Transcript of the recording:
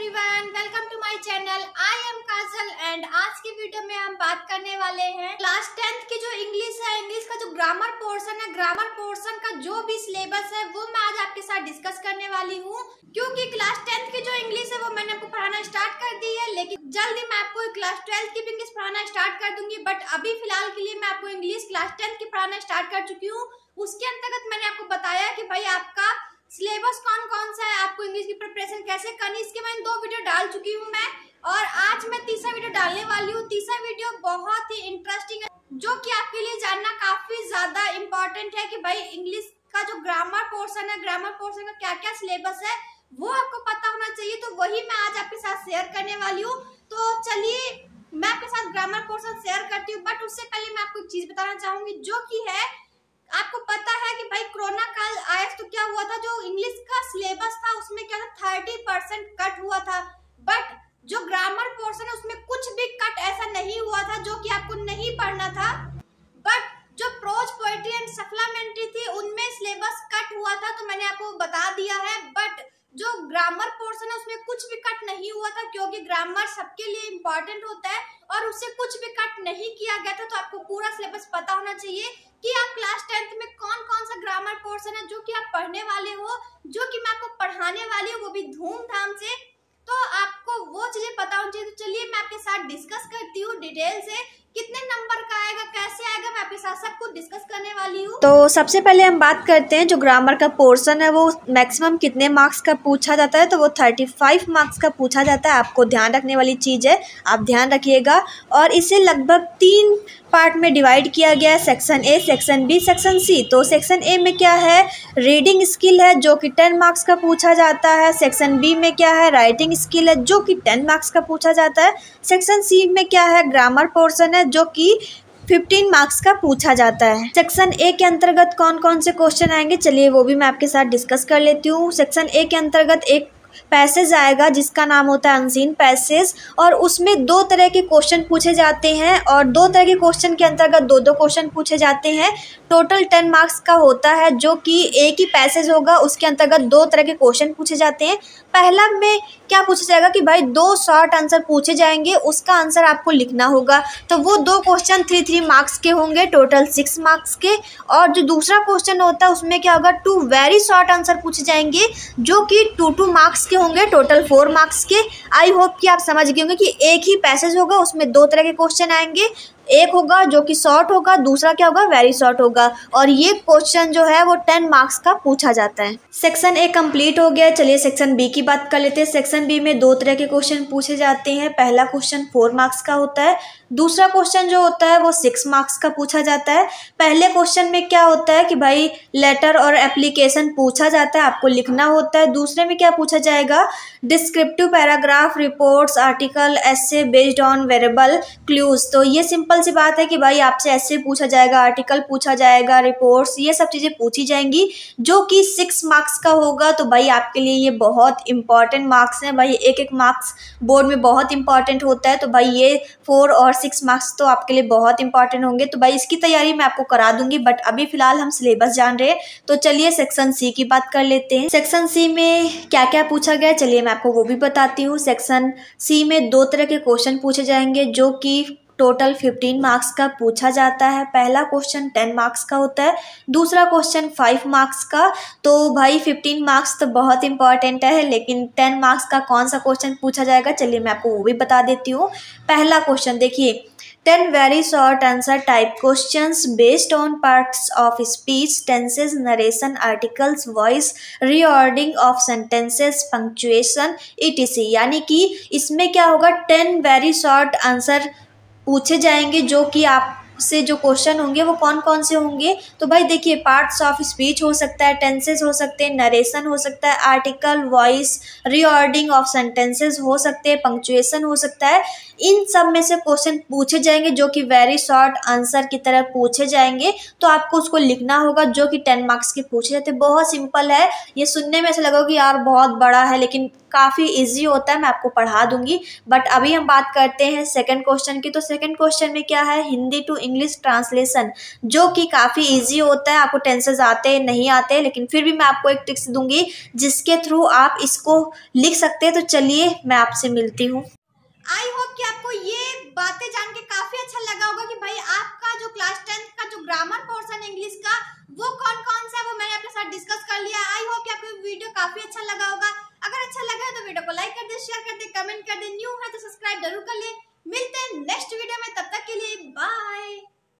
Everyone, welcome to my channel. I am Kajal and आज की video में हम बात करने वाले हैं क्लास 10th की जो इंग्लिश है, इंग्लिश का जो ग्रामर पोर्शन है, ग्रामर पोर्शन का जो भी सिलेबस है वो मैं आज आपके साथ डिस्कस करने वाली हूँ। क्योंकि क्लास 10th की जो इंग्लिश है वो मैंने आपको पढ़ाना स्टार्ट कर दी है, लेकिन जल्दी मैं आपको क्लास 12th की भी इंग्लिश पढ़ाना स्टार्ट कर दूंगी। बट अभी फिलहाल के लिए मैं आपको इंग्लिश क्लास 10th की पढ़ाना स्टार्ट कर चुकी हूँ। उसके अंतर्गत मैंने आपको बताया कि भाई आपका सिलेबस कौन कौन सा है, आपको इंग्लिश की प्रिपरेशन कैसे करनी, इसके मैंने 2 वीडियो डाल चुकी हूँ मैं, और आज मैं तीसरा वीडियो डालने वाली हूँ। तीसरा वीडियो बहुत ही इंटरेस्टिंग है, जो कि आपके लिए जानना काफी ज्यादा इम्पोर्टेंट है कि भाई इंग्लिश का जो ग्रामर पोर्शन है, ग्रामर पोर्शन का क्या क्या सिलेबस है वो आपको पता होना चाहिए। तो वही मैं आज आपके साथ शेयर करने वाली हूँ। तो चलिए मैं आपके साथ ग्रामर पोर्शन शेयर करती हूँ। बट उससे पहले मैं आपको एक चीज बताना चाहूंगी, जो कि है आपको पता है कि भाई कोरोना काल आया तो क्या हुआ था, जो इंग्लिश का सिलेबस था उसमें क्या था 30% कट हुआ था। बट जो ग्रामर पोर्शन है उसमें कुछ भी कट ऐसा नहीं हुआ था जो कि आपको नहीं पढ़ना था। बट जो प्रोज, पोएट्री एंड सप्लीमेंट्री थी उनमें सिलेबस कट हुआ था, तो मैंने आपको बता दिया है। बट जो ग्रामर पोर्शन है उसमें कुछ भी कट नहीं हुआ था, क्योंकि ग्रामर सबके लिए इम्पोर्टेंट होता है और उससे कुछ भी कट नहीं किया गया था। तो आपको पूरा सिलेबस पता होना चाहिए कि आप क्लास 10th में कौन कौन सा ग्रामर पोर्शन है जो कि आप पढ़ने वाले हो, जो कि मैं आपको पढ़ाने वाली हूँ, वो भी धूमधाम से। तो आपको वो चीजें पता होनी चाहिए। तो चलिए मैं आपके साथ डिस्कस करती हूँ डिटेल से, कितने नंबर का आएगा, कैसे आएगा, मैं आपके साथ सब कुछ डिस्कस करने वाली हूँ। तो सबसे पहले हम बात करते हैं जो ग्रामर का पोर्शन है वो मैक्सिमम कितने मार्क्स का पूछा जाता है। तो वो 35 मार्क्स का पूछा जाता है। आपको ध्यान रखने वाली चीज़ है, आप ध्यान रखिएगा। और इसे लगभग 3 पार्ट में डिवाइड किया गया है, section A, section B, section C. तो सेक्शन ए में क्या है, रीडिंग स्किल है जो कि 10 मार्क्स का पूछा जाता है। सेक्शन बी में क्या है, राइटिंग स्किल है जो कि 10 मार्क्स का पूछा जाता है। सेक्शन सी में क्या है, ग्रामर पोर्शन है जो कि 15 मार्क्स का पूछा जाता है। सेक्शन ए के अंतर्गत कौन कौन से क्वेश्चन आएंगे, चलिए वो भी मैं आपके साथ डिस्कस कर लेती हूँ। सेक्शन ए के अंतर्गत एक पैसेज आएगा जिसका नाम होता है अनसीन पैसेज, और उसमें 2 तरह के क्वेश्चन पूछे जाते हैं, और 2 तरह के क्वेश्चन के अंतर्गत 2-2 क्वेश्चन पूछे जाते हैं। टोटल 10 मार्क्स का होता है, जो कि एक ही पैसेज होगा, उसके अंतर्गत 2 तरह के क्वेश्चन पूछे जाते हैं। पहला में क्या पूछा जाएगा कि भाई 2 शॉर्ट आंसर पूछे जाएंगे, उसका आंसर आपको लिखना होगा। तो वो 2 क्वेश्चन 3-3 मार्क्स के होंगे, टोटल 6 मार्क्स के। और जो दूसरा क्वेश्चन होता है उसमें क्या होगा, 2 वेरी शॉर्ट आंसर पूछे जाएंगे जो कि 2-2 मार्क्स के होंगे, टोटल 4 मार्क्स के। आई होप कि आप समझ गए होंगे कि एक ही पैसेज होगा, उसमें 2 तरह के क्वेश्चन आएंगे। एक होगा जो कि शॉर्ट होगा, दूसरा क्या होगा, वेरी शॉर्ट होगा। और ये क्वेश्चन जो है वो 10 मार्क्स का पूछा जाता है। सेक्शन ए कंप्लीट हो गया। चलिए सेक्शन बी की बात कर लेते हैं। सेक्शन बी में 2 तरह के क्वेश्चन पूछे जाते हैं। पहला क्वेश्चन 4 मार्क्स का होता है, दूसरा क्वेश्चन जो होता है वो 6 मार्क्स का पूछा जाता है। पहले क्वेश्चन में क्या होता है कि भाई लेटर और एप्लीकेशन पूछा जाता है, आपको लिखना होता है। दूसरे में क्या पूछा जाएगा, descriptive paragraph, reports, article, essay based on variable clues. तो ये सिंपल सी बात है कि भाई आपसे ऐसे पूछा जाएगा, आर्टिकल पूछा जाएगा, रिपोर्ट्स, ये सब चीज़ें पूछी जाएंगी, जो कि 6 मार्क्स का होगा। तो भाई आपके लिए ये बहुत इंपॉर्टेंट मार्क्स हैं। भाई एक मार्क्स बोर्ड में बहुत इंपॉर्टेंट होता है। तो भाई ये 4 और 6 मार्क्स तो आपके लिए बहुत इंपॉर्टेंट होंगे। तो भाई इसकी तैयारी मैं आपको करा दूंगी। बट अभी फिलहाल हम सिलेबस जान रहे हैं। तो चलिए सेक्शन सी की बात कर लेते हैं। सेक्शन सी में क्या क्या पूछा गया, चलिए मैं आपको वो भी बताती हूँ। सेक्शन सी में 2 तरह के क्वेश्चन पूछे जाएंगे, जो कि टोटल 15 मार्क्स का पूछा जाता है। पहला क्वेश्चन 10 मार्क्स का होता है, दूसरा क्वेश्चन 5 मार्क्स का। तो भाई 15 मार्क्स तो बहुत इंपॉर्टेंट है, लेकिन 10 मार्क्स का कौन सा क्वेश्चन पूछा जाएगा, चलिए मैं आपको वो भी बता देती हूँ। पहला क्वेश्चन देखिए, 10 very short answer type questions based on parts of speech, tenses, narration, articles, voice, reordering of sentences, punctuation, etc। यानी कि इसमें क्या होगा, 10 very short answer पूछे जाएंगे, जो कि आप से जो क्वेश्चन होंगे वो कौन कौन से होंगे। तो भाई देखिए, पार्ट्स ऑफ स्पीच हो सकता है, टेंसेस हो सकते हैं, नरेशन हो सकता है, आर्टिकल, वॉइस, रीऑर्डिंग ऑफ सेंटेंसेस हो सकते हैं, पंक्चुएशन हो सकता है। इन सब में से क्वेश्चन पूछे जाएंगे, जो कि वेरी शॉर्ट आंसर की तरह पूछे जाएंगे। तो आपको उसको लिखना होगा, जो कि 10 मार्क्स के पूछे जाते हैं। बहुत सिंपल है, ये सुनने में ऐसा लगेगा कि यार बहुत बड़ा है, लेकिन काफ़ी इजी होता है, मैं आपको पढ़ा दूंगी। बट अभी हम बात करते हैं सेकंड क्वेश्चन की। तो सेकंड क्वेश्चन में क्या है, हिंदी टू इंग्लिश ट्रांसलेशन, जो कि काफ़ी ईजी होता है। आपको टेंसेस आते नहीं आते, लेकिन फिर भी मैं आपको एक ट्रिक्स दूंगी जिसके थ्रू आप इसको लिख सकते हैं। तो चलिए मैं आपसे मिलती हूँ। आई होप कि आपको ये बातें जान के काफी अच्छा लगा होगा कि भाई आपका जो क्लास 10th का जो ग्रामर पोर्शन है इंग्लिश का वो कौन कौन सा है, वो मैंने अपने साथ डिस्कस कर लिया। आई होप कि आपको वीडियो काफी अच्छा लगा होगा। अगर अच्छा लगा है तो वीडियो को लाइक कर दे, शेयर कर दे, कमेंट कर दे। न्यू है तो सब्सक्राइब जरूर कर ले। मिलते हैं नेक्स्ट वीडियो में, तब तक के लिए बाय।